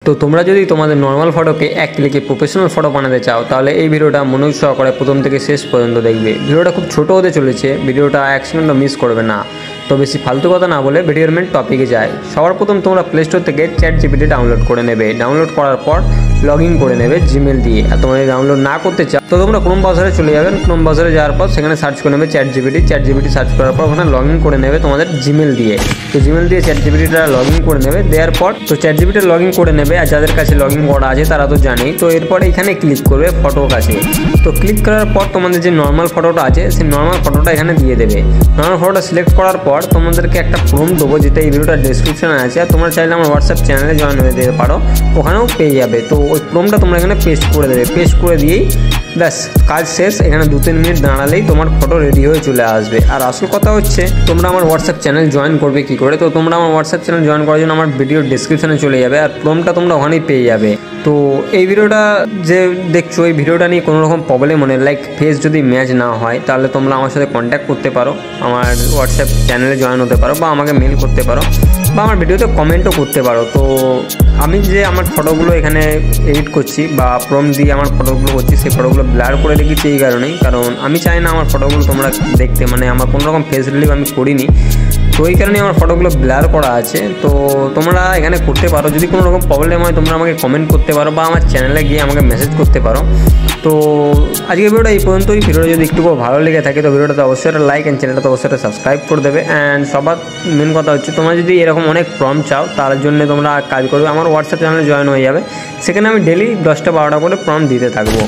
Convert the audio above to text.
তো তোমরা যদি তোমাদের নর্মাল ফটোকে এক ক্লিকে প্রফেশনাল ফটো বানাতে চাও তাহলে এই ভিডিওটা মনোযোগ সহকারে প্রথম থেকে শেষ পর্যন্ত দেখবে। ভিডিওটা খুব ছোট হতে চলেছে, ভিডিওটা এক সেকেন্ডও মিস করবে না। তো বেশি ফালতু কথা না বলে ভিডিওর মেন টপিকে যায়। সবার প্রথম তোমরা প্লে স্টোর থেকে ChatGPT ডাউনলোড করে নেবে। ডাউনলোড করার পর লগ ইন করে নেবে জিমেল দিয়ে। আর তোমরা যদি ডাউনলোড না করতে চাও তো তোমরা ক্রোম ব্রাউজারে চলে যাবেন। ক্রোম ব্রাউজারে যাওয়ার পর সেখানে সার্চ করে নেবে ChatGPT সার্চ করার পর ওখানে লগ ইন করে নেবে তোমাদের জিমেল দিয়ে। তো জিমেল দিয়ে ChatGPTটা লগ ইন করে নেবে। দেওয়ার পর তো ChatGPT লগ ইন করে নেবে। আর যাদের কাছে লগ ইন করা আছে তারা তো জানেই। তো এরপর এখানে ক্লিক করবে ফটোর কাছে। তো ক্লিক করার পর তোমাদের যে নর্মাল ফটোটা আছে সেই নর্মাল ফটোটা এখানে দিয়ে দেবে। নর্মাল ফটোটা সিলেক্ট করার পর তোমাদেরকে একটা প্রম্পট দেবো, যেটা এই ভিডিওটার ডেসক্রিপশনে আছে। আর তোমরা চাইলে আমার হোয়াটসঅ্যাপ চ্যানেলে জয়েন হয়ে দিতে পারো, ওখানেও পেয়ে যাবে। তো ওই প্রম্পটটা তোমরা এখানে পেস্ট করে দেবে। পেস্ট করে দিয়েই ব্যাস কাজ শেষ। এখানে 2-3 মিনিট দাঁড়ালেই তোমার ফটো রেডি হয়ে চলে আসবে। আর আসল কথা হচ্ছে তোমরা আমার হোয়াটসঅ্যাপ চ্যানেল জয়েন করবে কী করে। তো তোমরা আমার হোয়াটসঅ্যাপ চ্যানেল জয়েন করার জন্য আমার ভিডিওর ডেসক্রিপশনে চলে যাবে। আর প্রম্পটটা তোমরা ওখানেই পেয়ে যাবে। তো এই ভিডিওটা যে দেখছো, এই ভিডিওটা নিয়ে কোনো রকম প্রবলেম মনে লাইক ফেস যদি ম্যাচ না হয় তাহলে তোমরা আমার সাথে কন্ট্যাক্ট করতে পারো, আমার হোয়াটসঅ্যাপ চ্যানেলে জয়েন হতে পারো, বা আমাকে মেল করতে পারো, বা আমার ভিডিওতে কমেন্টও করতে পারো। তো আমি যে আমার ফটোগুলো এখানে এডিট করছি বা প্রম্পট দিয়ে আমার ফটোগুলো করছি, সেই ফটোগুলো ব্লার করে রেখেছি এই কারণেই, কারণ আমি চাই না আমার ফটোগুলো তোমরা দেখতে, মানে আমার কোনো রকম ফেস রিলিভ আমি করিনি। তো এই কারণে আমার ফটোগুলো ব্লার করা আছে। তো তোমরা এখানে করতে পারো। যদি কোনো রকম প্রবলেম হয় তোমরা আমাকে কমেন্ট করতে পারো বা আমার চ্যানেলে গিয়ে আমাকে মেসেজ করতে পারো। তো আজকের ভিডিওটা এই পর্যন্তই। ভিডিওটা যদি একটু ভালো লেগে থাকে তো ভিডিওটা অবশ্যই একটা লাইক অ্যান্ড চ্যানেলটা অবশ্যই একটা সাবস্ক্রাইব করে দেবে। অ্যান্ড সবার মেন কথা হচ্ছে তোমরা যদি এরকম অনেক প্রম্পট চাও তার জন্য তোমরা কাজ করবে, আমার হোয়াটসঅ্যাপ চ্যানেলে জয়েন হয়ে যাবে। সেখানে আমি ডেলি 10টা 12টা করে প্রম্পট দিতে থাকবো।